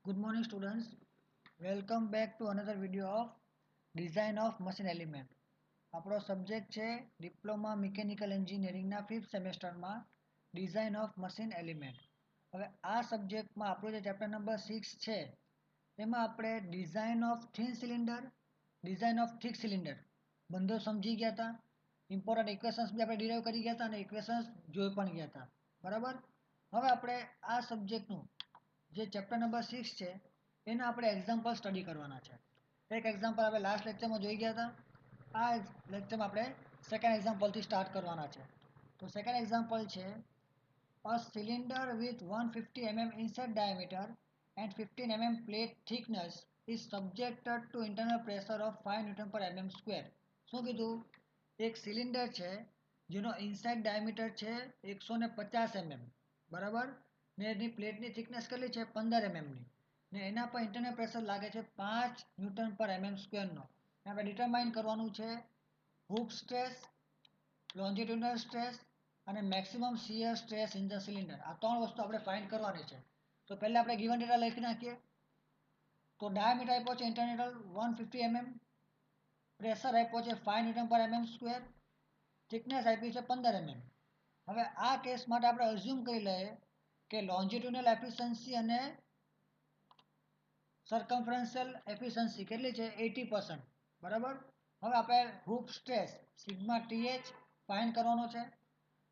Good morning students. Welcome back to another video of Design of Machine Element. આપણો subject છે diploma mechanical એન્જિનિયરિંગના 5th સેમેસ્ટરમાં design of machine element. હવે આ સબ્જેક્ટમાં આપણો જે ચેપ્ટર નંબર 6 છે એમાં આપણે design of thin cylinder, design of thick cylinder બંધો સમજી ગયા હતા. ઇમ્પોર્ટન્ટ ઇક્વેશન્સ બી આપણે ડિરાઈવ કરી ગયા હતા અને ઇક્વેશન્સ જોઈ પણ ગયા હતા. બરાબર. હવે આપણે આ સબ્જેક્ટનું જે ચેપ્ટર નંબર 6 છે એના આપણે એક્ઝામ્પલ સ્ટડી કરવાના છે. એક એક્ઝામ્પલ આપણે લાસ્ટ લેક્ચરમાં જોઈ ગયા હતા. આ લેક્ચરમાં આપણે સેકન્ડ એક્ઝામ્પલથી સ્ટાર્ટ કરવાના છે. તો સેકન્ડ એક્ઝામ્પલ છે a cylinder with 150 mm inside diameter and 15 mm plate thickness is subjected to internal pressure of 5 Newton per mm square. શું કીધું? એક સિલિન્ડર છે જેનો ઇનસાઇડ ડાયામીટર છે 150 mm, બરાબર, ને એની પ્લેટની થિકનેસ કેટલી છે 15 mm ની, ને એના પર ઇન્ટરનલ પ્રેશર લાગે છે 5 ન્યૂટન પર mm સ્ક્વેરનો. આપણે ડિટરમાઇન કરવાનું છે હૂપ સ્ટ્રેસ, લોન્જિટ્યુડનલ સ્ટ્રેસ અને maximum shear stress in the cylinder. આ ત્રણ વસ્તુ આપણે ફાઇન્ડ કરવાની છે. તો પહેલા આપણે ગિવન ડેટા લખી નાખીએ. તો ડાયામીટર આપ્યો છે ઇન્ટરનલ 150 mm, પ્રેશર આપ્યો છે 5 ન્યૂટન પર mm સ્ક્વેર, થિકનેસ આપી છે 15 mm. હવે આ કેસ માટે આપણે અઝ્યુમ કરી લઈએ કે લોન્જિટ્યુડનલ એફિશિયન્સી અને સર્કમફરન્શિયલ એફિશિયન્સી કેટલી છે 80%. બરાબર. હવે આપણે hoop stress sigma TH find કરવાનો છે,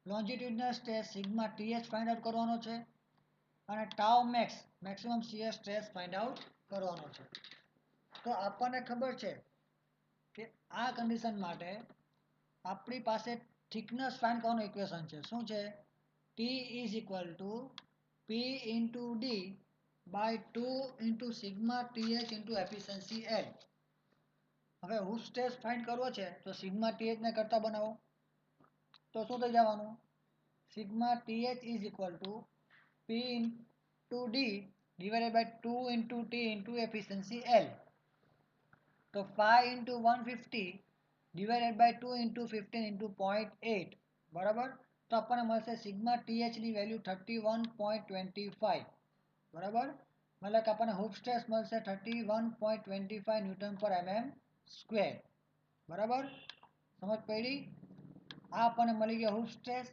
longitudinal stress sigma TH find out કરવાનો છે અને tau max maximum shear stress find out કરવાનો છે. તો આપણને ખબર છે કે આ કન્ડિશન માટે આપણી પાસે થિકનેસ ફાઇન્ડ કરવાનું ઇક્વેશન છે. શું છે? T is equal to P into D by 2 into sigma TH into efficiency L. હવે હૂપ સ્ટ્રેસ ફાઇન્ડ કરવો છે તો સિગ્મા ટીએચને કરતા બનાવો તો શું થઈ જવાનું? Sigma TH is equal to P into D divided by 2 into T into efficiency L. તો 5 into 150 divided by 2 into 15 into 0.8, બરાબર. તો આપણને મળશે સિગ્મા ટીએચની વેલ્યુ 31.25, બરાબર. મતલબ કે આપણને હૂપ સ્ટ્રેસ મળશે 31.25 ન્યૂટન પર mm સ્ક્વેર, બરાબર. સમજ પડી? આ આપણને મળી ગયો હૂપ સ્ટ્રેસ.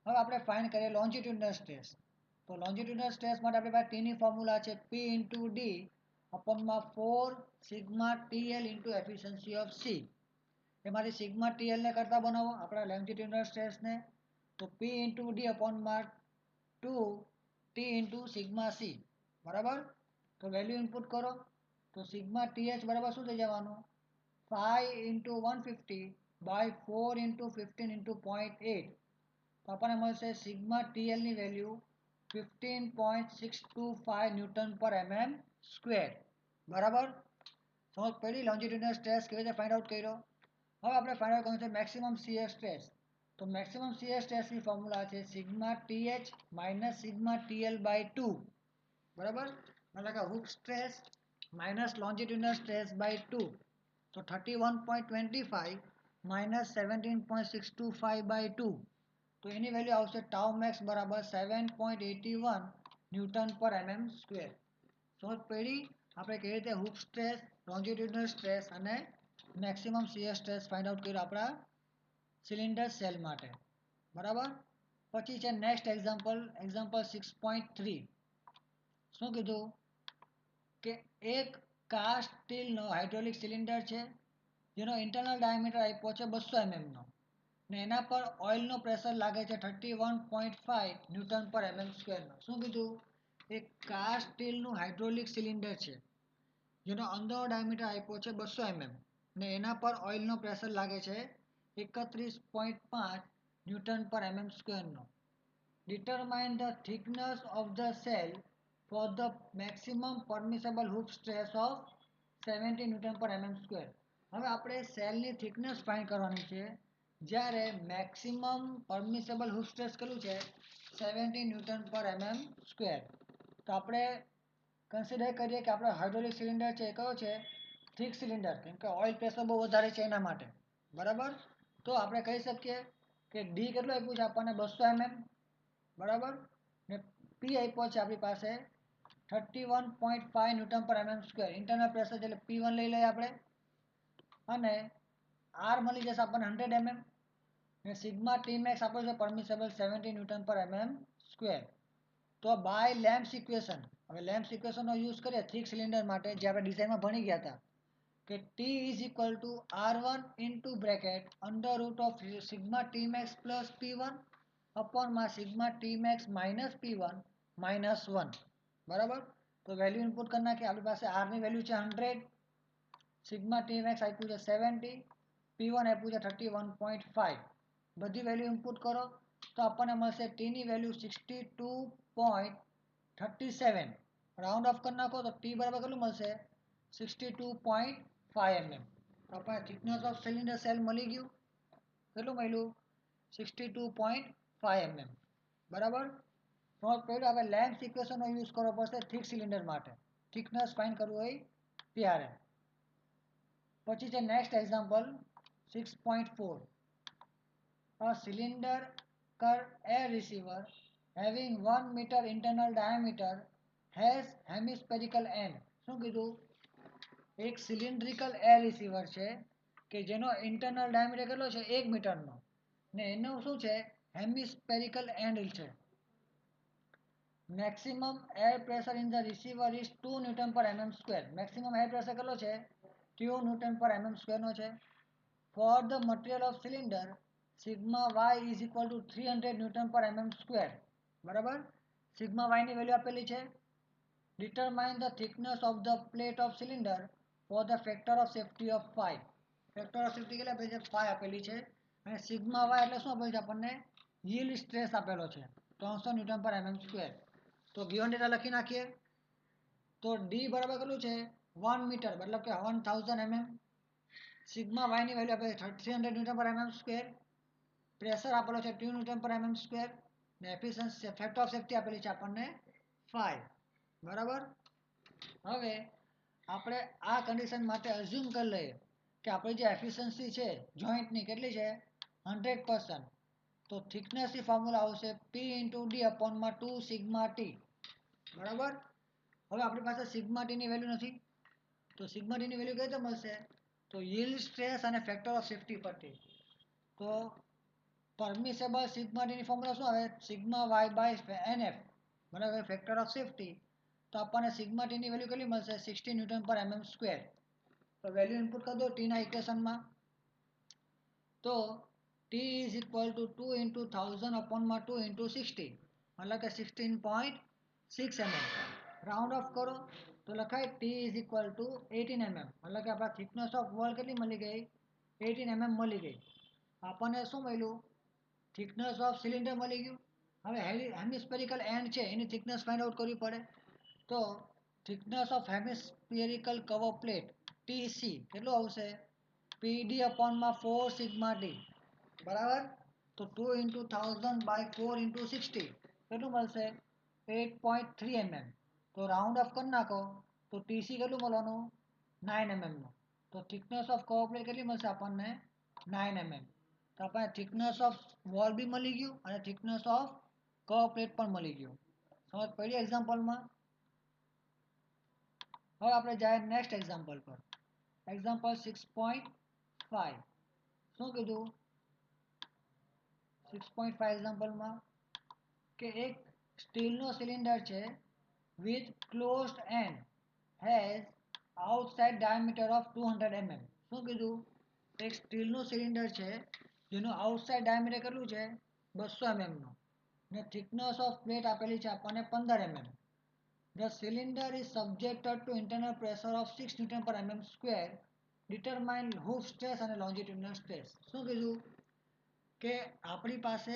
હવે આપણે ફાઇન્ડ કરીએ લોન્જિટ્યુડનલ સ્ટ્રેસ. તો લોન્જિટ્યુડનલ સ્ટ્રેસ માટે આપણી પાસે ટીની ફોર્મ્યુલા છે પી ઇન્ટુ ડી અપોનમાં 4 sigma TL into efficiency of C. એમાંથી સિગ્મા ટીએલને કરતા બનાવો આપણા લોન્જિટ્યુડનલ સ્ટ્રેસને. તો પી ઇન્ટુ ડી અપોનમાં 2 ટી ઇન્ટુ સિગ્મા સી, બરાબર. તો વેલ્યુ ઇનપુટ કરો તો સિગ્મા ટીએચ બરાબર શું થઈ જવાનું? 5 ઇન્ટુ 150 બાય 4 ઇન્ટુ 15 ઇન્ટુ 0.8. તો આપણને મળશે સિગ્મા ટીએલની વેલ્યુ 15.625 ન્યૂટન પર mm સ્ક્વેર, બરાબર. સમજ પડી લોન્જિટ્યુડનલ સ્ટ્રેસ કેવી રીતે ફાઇન્ડ આઉટ કર્યો? હવે આપણે ફાઇન્ડ આઉટ કરવાનું છે મેક્સિમમ શિયર સ્ટ્રેસ. તો મેક્સિમમ શિયર સ્ટ્રેસની ફોર્મ્યુલા છે sigma TH minus sigma TL by 2, બરાબર. એટલે કે hoop stress minus longitudinal stress by 2. તો 31.25 માઇનસ 17.625 બાય 2. તો એની વેલ્યુ આવશે ટાઉ મેક્સ બરાબર 7.81 ન્યૂટન પર mm સ્ક્વેર. સમજ પડી? આપણે કેવી રીતે હૂપ સ્ટ્રેસ, લોન્જિટ્યુડનલ સ્ટ્રેસ અને maximum shear stress find out કર્યું આપણા સિલિન્ડર સેલ માટે, બરાબર. પછી છે નેક્સ્ટ એક્ઝામ્પલ, એક્ઝામ્પલ 6.3. શું કીધું? કે એક કાસ્ટ સ્ટીલનો હાઇડ્રોલિક સિલિન્ડર છે જેનો ઇન્ટરનલ ડાયામીટર આપ્યો છે 200 mm નો, ને એના પર ઓઇલનો પ્રેશર લાગે છે 31.5 ન્યૂટન પર mm સ્ક્વેરનો. શું કીધું? એક કાસ્ટ સ્ટીલનું હાઇડ્રોલિક સિલિન્ડર છે જેનો અંદરનો ડાયામીટર આપ્યો છે 200 mm, ને એના પર ઓઇલનો પ્રેશર લાગે છે 31.5 ન્યૂટન પર mm સ્ક્વેરનો. Determine the thickness of the shell for the maximum permissible hoop stress of 70 newton પર mm સ્ક્વેર. હવે આપણે સેલની થિકનેસ ફાઇન્ડ કરવાની છે જ્યારે મેક્સિમમ પરમિસેબલ હૂપ સ્ટ્રેસ કેટલું છે 70 ન્યૂટન પર mm સ્ક્વેર. તો આપણે કન્સિડર કરીએ કે આપણો હાઇડ્રોલિક સિલિન્ડર છે એ કયો છે? થિક સિલિન્ડર, કેમ કે ઓઇલ પ્રેશર બહુ વધારે છે એના માટે, બરાબર. તો આપણે કહી શકીએ કે ડી કેટલું આપ્યું છે આપણને 200 mm, બરાબર. ને પી આપ્યો છે આપણી પાસે 31.5 ન્યૂટન પર mm સ્ક્વેર ઇન્ટરનલ પ્રેશર એટલે P1 લઈ લઈએ આપણે અને R મળી જશે આપણને 100 mm અને સિગ્મા ટી મેક્સ આપણો છે પરમિસેબલ 70 ન્યૂટન પર mm સ્ક્વેર તો બાય લેમ્સ ઇક્વેશન હવે લેમ્સ ઇક્વેશનનો યુઝ કરીએ થિક સિલિન્ડર માટે જે આપણે ડિઝાઇનમાં ભણી ગયા હતા કે T is equal to R1 into bracket under root of sigma T max plus P1 અપોનમાં sigma T max minus P1 minus 1 બરાબર તો વેલ્યુ ઇનપુટ કરી નાખીએ આપણી પાસે R ની વેલ્યુ છે 100 સિગ્મા ટી મેક્સ આપ્યું છે 70 P1 આપ્યું છે 31.5 બધી વેલ્યુ ઇનપુટ કરો તો આપણને મળશે T ની વેલ્યુ 62.37 રાઉન્ડ ઓફ કરી નાખો તો T બરાબર કેટલું મળશે 62.5 mm તો આપણે થિકનેસ ઓફ સિલિન્ડર સેલ મળી ગયું કેટલું મળ્યું 62.5 mm બરાબર તો પહેલું આપણે લેમ્સ ઇક્વેશનનો યુઝ કરવો પડશે થિક સિલિન્ડર માટે થિકનેસ ફાઇન્ડ કરવું હોય ત્યારે પછી છે next example 6.4 A cylinder air receiver having 1 meter internal diameter has hemispherical end શું કીધું એક સિલિન્ડ્રિકલ એર રિસીવર છે કે જેનો ઇન્ટરનલ ડાયામીટર કેટલો છે 1 મીટરનો ને એનું શું છે હેમિસ્ફેરિકલ એન્ડ છે maximum air pressure in the receiver is 2 newton પર mm square maximum air pressure કેટલો છે 2 ન્યૂટન પર mm સ્ક્વેરનો છે for the material of cylinder sigma Y is equal to 300 newton પર mm સ્ક્વેર બરાબર સિગ્મા વાયની વેલ્યુ આપેલી છે determine the thickness of the plate of cylinder for the factor of safety of 5 factor of safety કેટલી આપેલી છે 5 આપેલી છે અને સિગ્મા વાય એટલે શું આપેલું છે આપણને yield સ્ટ્રેસ આપેલો છે 300 ન્યૂટન પર mm સ્ક્વેર તો ગિવન ડેટા લખી નાખીએ તો ડી બરાબર કેટલું છે 1 મીટર મતલબ કે 1000 mm સિગ્મા વાયની વેલ્યુ આપે છે 300 ન્યૂટન પર mm સ્ક્વેર પ્રેશર આપેલો છે 2 ન્યૂટન પર mm સ્ક્વેર ને એફિશિયન્સી ફેક્ટર ઓફ સેફ્ટી આપેલી છે આપણને 5 બરાબર હવે આપણે આ કન્ડિશન માટે અઝ્યુમ કરી લઈએ કે આપણી જે એફિશિયન્સી છે જોઈન્ટની કેટલી છે 100% તો થિકનેસની ફોર્મ્યુલા આવશે P ઇન્ટુ ડી અપોનમાં 2 સિગ્મા ટી બરાબર હવે આપણી પાસે સિગ્મા ટીની વેલ્યુ નથી તો સિગ્મા ટીની વેલ્યુ કઈ રીતે મળશે તો yield સ્ટ્રેસ અને ફેક્ટર ઓફ સેફ્ટી પરથી તો પરમિસેબલ સિગ્મા ટીની ફોર્મ્યુલા શું આવે સિગ્મા વાય બાય NF બરાબર ફેક્ટર ઓફ સેફ્ટી તો આપણને સિગ્મા ટીની વેલ્યુ કેટલી મળશે 60 ન્યૂટન પર mm સ્ક્વેર તો વેલ્યુ ઇનપુટ કરી દો ટીના ઇક્વેશનમાં તો T is equal two 2 into 1000 અપોનમાં 2 into 60 મતલબ કે 16.6 mm રાઉન્ડ ઓફ કરો તો લખાય T is equal two 18 mm મતલબ કે આપણા થિકનેસ ઓફ વોલ કેટલી મળી ગઈ 18 mm મળી ગઈ આપણને શું મળ્યું થિકનેસ ઓફ સિલિન્ડર મળી ગયું હવે હેમિસ્ફેરિકલ એન્ડ છે એની થિકનેસ ફાઇન્ડ આઉટ કરવી પડે તો thickness of hemispherical cover plate TC કેટલું આવશે પીડી અપોનમાં 4 સિગ્મા ડી બરાબર તો 2 ઇન્ટુ 1000 બાય 4 ઇન્ટુ 60 કેટલું મળશે 8.3 mm તો રાઉન્ડ ઓફ કરી નાખો તો ટીસી કેટલું મળવાનું 9 mm નું તો થિકનેસ ઓફ કવર પ્લેટ કેટલી મળશે આપણને 9 mm તો આપણને થિકનેસ ઓફ વોલ બી મળી ગયું અને થિકનેસ ઓફ કવર પ્લેટ પણ મળી ગયું સમજ પડી એક્ઝામ્પલમાં હવે આપણે જાય નેક્સ્ટ એક્ઝામ્પલ પર એક્ઝામ્પલ 6.5 શું કીધું 6.5 એક્ઝામ્પલમાં કે એક સ્ટીલનો સિલિન્ડર છે with closed and has outside diameter of 200 mm શું કીધું એક સ્ટીલનું સિલિન્ડર છે જેનું આઉટસાઇડ ડાયામીટર કેટલું છે 200 mm નું ને થિકનેસ ઓફ પ્લેટ આપેલી છે આપણને 15 mm The cylinder is subjected to internal pressure of 6 Newton per mm square. Determine hoof stress and longitudinal stress. શું કીધું કે આપણી પાસે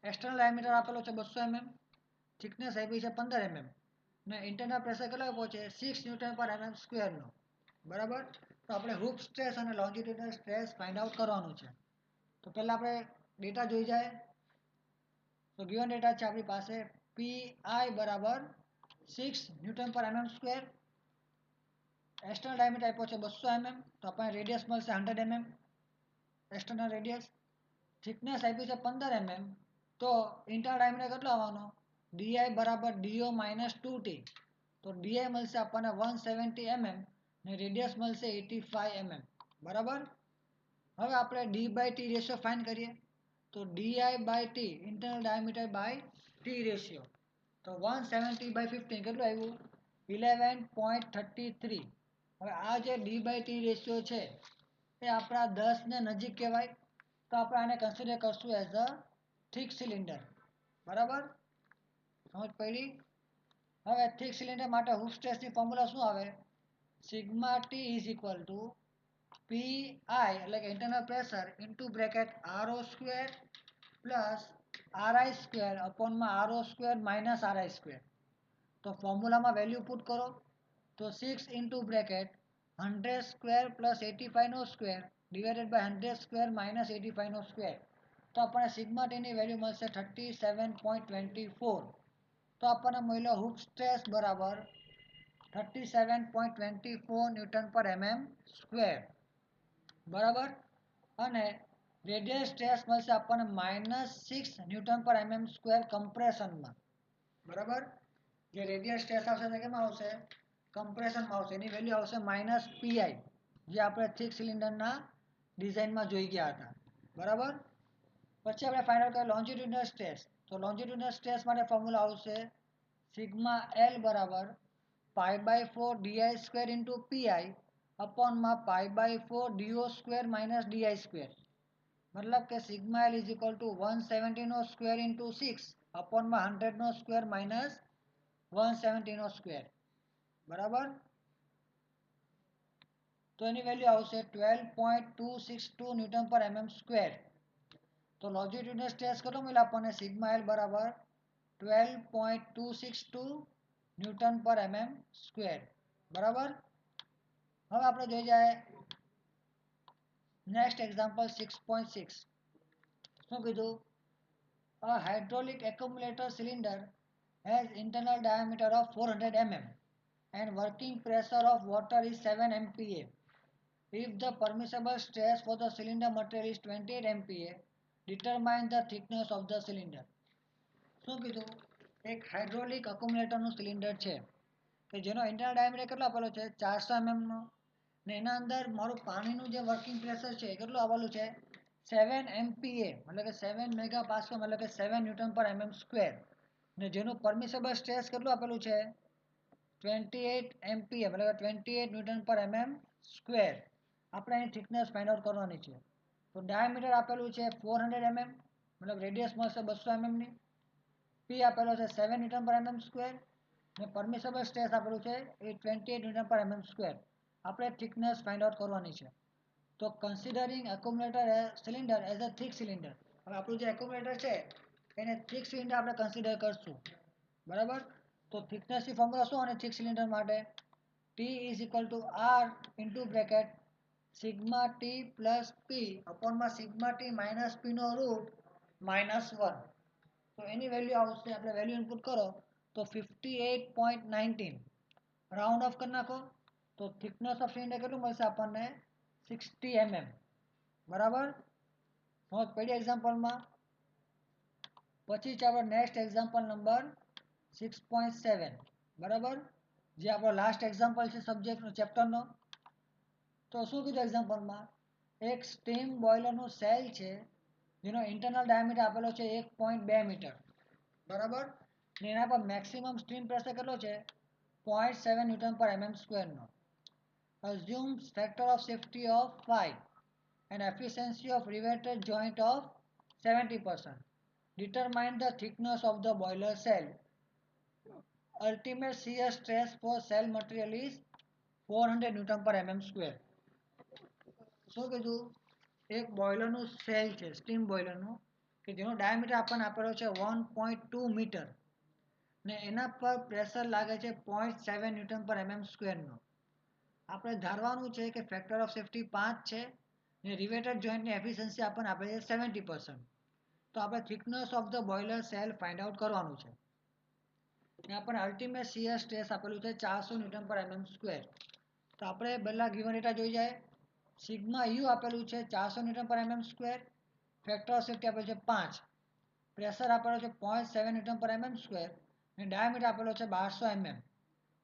એક્સટર્નલ ડાયામીટર આપેલો છે 200 mm થિકનેસ આપી છે 15 mm ને ઇન્ટરનલ પ્રેશર કેટલો આપ્યો છે 6 ન્યૂટન પર mm સ્ક્વેરનો બરાબર તો આપણે હૂપ સ્ટ્રેસ અને લોન્જિટ્યુડનલ સ્ટ્રેસ ફાઇન્ડ આઉટ કરવાનું છે તો પહેલાં આપણે ડેટા જોઈ જાય તો ગિવન ડેટા છે આપણી પાસે પીઆઈ બરાબર 6 ન્યૂટન પર mm સ્ક્વેર એક્સટર્નલ ડાયામીટર આપ્યો છે 200 mm તો આપણને રેડિયસ મળશે 100 mm એક્સટર્નલ રેડિયસ થિકનેસ આપી છે 15 mm તો ઇન્ટરનલ ડાયામીટર કેટલો આવવાનો ડી બરાબર ડીઓ માઇનસ 2t, તો ડી મળશે આપણને 170 mm ને રેડિયસ મળશે 85 mm, બરાબર. હવે આપણે D by T ratio find કરીએ, તો D by T internal diameter by T ratio, તો 170/15 કેટલું આવ્યું? 11.33. હવે આ જે ડી બાય ટી રેશિયો છે એ આપણા 10 ને નજીક કહેવાય, તો આપણે આને કન્સિડર કરશું એઝ અ થિક સિલિન્ડર, બરાબર. સમજ પડી? હવે થિક સિલિન્ડર માટે હૂપ સ્ટ્રેસની ફોર્મ્યુલા શું આવે? Sigma T is equal to P I એટલે કે internal pressure into bracket RO square plus RI square અપોનમાં RO square minus RI square. તો ફોર્મ્યુલામાં વેલ્યુ પુટ કરો, તો 6 ઇન્ટુ બ્રેકેટ 100 સ્ક્વેર પ્લસ 85 નો square divided by 100 square minus 85 નો square, તો આપણને સિગ્મા ટીની વેલ્યુ મળશે 37.24. તો આપણને મળ્યો હૂપ સ્ટ્રેસ બરાબર 37.24 ન્યૂટન પર mm સ્ક્વેર, બરાબર. અને રેડિયલ સ્ટ્રેસ મળશે આપણને -6 ન્યૂટન પર mm સ્ક્વેર કમ્પ્રેશનમાં, બરાબર. જે રેડિયલ સ્ટ્રેસ આવશે તે કેમાં આવશે? કમ્પ્રેશનમાં આવશે. એની વેલ્યુ આવશે -pi, જે આપણે થિક સિલિન્ડરના ડિઝાઇનમાં જોઈ ગયા હતા, બરાબર. પછી આપણે ફાઇન્ડ આઉટ કરીએ લોન્જિટ્યુડિનલ સ્ટ્રેસ, તો લોન્જિટ્યુડિનલ સ્ટ્રેસ માટે ફોર્મ્યુલા આવશે સિગ્મા એલ બરાબર π/4 ડીઆઈ સ્ક્વેર ઇન્ટુ પીઆઈ અપોનમાં π/4 DO square minus DI square, મતલબ કે sigma L is equal to 170 નો સ્ક્વેર ઇન્ટુ 6 અપોનમાં 100 નો સ્ક્વેર માઇનસ 170 નો સ્ક્વેર, બરાબર. તો એની વેલ્યુ આવશે 12.262 ન્યૂટન પર mm સ્ક્વેર. તો લોન્જિટ્યુડિનલ સ્ટ્રેસ કેટલો મળ્યો આપણને? સિગ્મા એલ બરાબર 12.262 ન્યૂટન પર mm સ્ક્વેર, બરાબર. હવે આપણે જોઈ જાય નેક્સ્ટ એક્ઝામ્પલ 6.6. શું કીધું? A hydraulic accumulator cylinder has internal diameter of 400 mm and working pressure of water is 7 MPa. If the permissible stress for the cylinder material is 28 MPa, determine the thickness of the cylinder. શું કીધું? એક hydraulic અક્યુમ્યુલેટરનું cylinder છે કે જેનો internal diameter કેટલો આપેલો છે? 400 mm નો, ને એના અંદર મારું પાણીનું જે વર્કિંગ પ્રેશર છે કેટલું આવેલું છે? 7 MPa, મતલબ કે 7 મેગા પાસ્કલ, મતલબ કે 7 ન્યૂટન પર mm સ્ક્વેર, ને જેનું પરમિસેબલ સ્ટ્રેસ કેટલું આપેલું છે? 28 MPa, મતલબ કે 28 ન્યૂટન પર mm સ્ક્વેર. આપણે એની થિકનેસ ફાઇન્ડ આઉટ કરવાની છે. તો ડાયામીટર આપેલું છે 400 mm, મતલબ રેડિયસ મળશે 200 mm ની. પી આપેલો છે 7 ન્યૂટન પર mm સ્ક્વેર, ને પરમિસેબલ સ્ટ્રેસ આપેલું છે એ 28 ન્યૂટન પર mm સ્ક્વેર. આપણે થિકનેસ ફાઇન્ડ આઉટ કરવાની છે. તો considering accumulator cylinder as a thick cylinder, હવે આપણું જે એક્યુમ્યુલેટર છે એને થિક સિલિન્ડર આપણે કન્સિડર કરશું, બરાબર. તો થિકનેસની ફોર્મ્યુલા શું અને થિક સિલિન્ડર માટે? T is equal to R into bracket sigma T plus P અપોનમાં સિગ્મા ટી માઇનસ પી નો રૂટ -1. તો એની વેલ્યુ આવશે, આપણે વેલ્યુ ઇનપુટ કરો તો 58.19. રાઉન્ડ ઓફ કરી નાખો તો થિકનેસ ઓફ સિલિન્ડર કેટલું મળશે આપણને? 60 mm, બરાબર. સમજ પડી એક્ઝામ્પલમાં? પછી છે આપણો નેક્સ્ટ એક્ઝામ્પલ નંબર 6.7, બરાબર, જે આપણો લાસ્ટ એક્ઝામ્પલ છે સબ્જેક્ટનો ચેપ્ટરનો. તો શું કીધું એક્ઝામ્પલમાં? એક સ્ટીમ બોઇલરનું સેલ છે જેનો ઇન્ટરનલ ડાયામીટર આપેલો છે 1.2 મીટર, બરાબર, ને એના પર મેક્સિમમ સ્ટીમ પ્રેશર કેટલો છે? 0.7 ન્યૂટન પર mm સ્ક્વેરનો. Assumes factor of safety of 5 and efficiency of riveted joint of 70%. Determine the thickness of the boiler cell. Ultimate shear stress for cell material is 400 Newton per mm square. શું કીધું? એક બોઇલરનું cell છે steam બોઇલરનું કે જેનો diameter આપણને આપેલો છે 1.2 metre, ને એના પર પ્રેશર લાગે છે 0.7 ન્યૂટન પર mm સ્ક્વેરનો. આપણે ધારવાનું છે કે ફેક્ટર ઓફ સેફ્ટી 5 છે ને રિવેટેડ જોઈન્ટની એફિશિયન્સી આપણને આપે છે 70%. તો આપણે thickness of the boiler cell find out કરવાનું છે. ને આપણને અલ્ટિમેટ શિયર સ્ટ્રેસ આપેલું છે 400 ન્યૂટન પર mm સ્ક્વેર. તો આપણે પહેલા ગિવન ડેટા જોઈ જાય. સિગ્મા યુ આપેલું છે 400 ન્યૂટન પર mm square, factor of safety આપેલું છે 5, પ્રેશર આપેલું છે 0.7 ન્યૂટન પર mm સ્ક્વેર, અને ડાયામીટર આપેલો છે 1200 mm.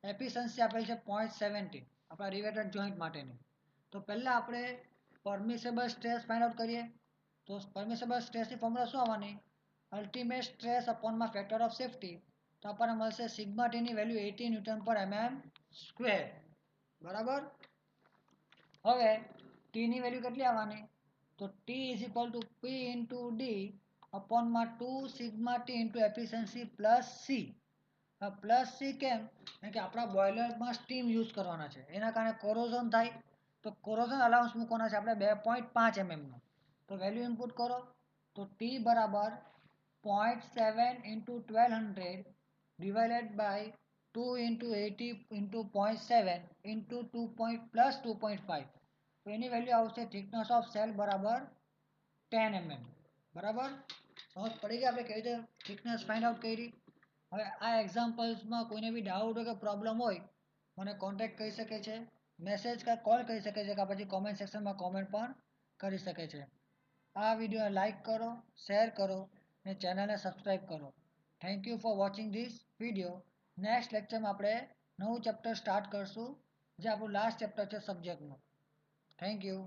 એફિશિયન્સી આપેલી છે 0.70 આપણા રિવેટેડ જોઈન્ટ માટેની. તો પહેલાં આપણે પરમિસેબલ સ્ટ્રેસ ફાઇન્ડ આઉટ કરીએ. તો પરમિસેબલ સ્ટ્રેસની ફોર્મ્યુલા શું આવવાની? અલ્ટિમેટ સ્ટ્રેસ અપોનમાં ફેક્ટર ઓફ સેફ્ટી. તો આપણને મળશે સિગ્મા ટીની વેલ્યુ 80 ન્યૂટન પર mm સ્ક્વેર. બરાબર. હવે ટીની વેલ્યુ કેટલી આવવાની? તો T is equal to P into D અપોનમાં 2 sigma T into efficiency plus C. Plus C કેમ? કારણ કે આપણા બોઇલરમાં સ્ટીમ યુઝ કરવાના છે, એના કારણે કોરોઝન થાય. તો કોરોઝન અલાઉન્સ મૂકવાના છે આપણે 2.5 mm નો. તો વેલ્યુ ઇનપુટ કરો. તો ટી બરાબર 0.7 into 1200 divided by 2 into 80 into 0.7 into 2 plus 2.5. તો એની વેલ્યુ આવશે થિકનેસ ઓફ સેલ બરાબર 10 mm. બરાબર. સમજ પડી ગઈ આપણે કેવી રીતે થિકનેસ ફાઇન્ડ આઉટ કરી. હવે આ એક્ઝામ્પલ્સમાં કોઈને બી ડાઉટ હોય કે પ્રોબ્લેમ હોય મને કોન્ટેક્ટ કરી શકે છે, મેસેજ કે કોલ કરી શકે છે, કે પછી કોમેન્ટ સેક્શનમાં કોમેન્ટ પણ કરી શકે છે. આ વિડીયોને લાઈક કરો, શેર કરો અને ચેનલને સબસ્ક્રાઈબ કરો. Thank you for watching this video. Next લેક્ચરમાં આપણે નવું ચેપ્ટર સ્ટાર્ટ કરશું, જે આપણું લાસ્ટ ચેપ્ટર છે સબ્જેક્ટનું. Thank you.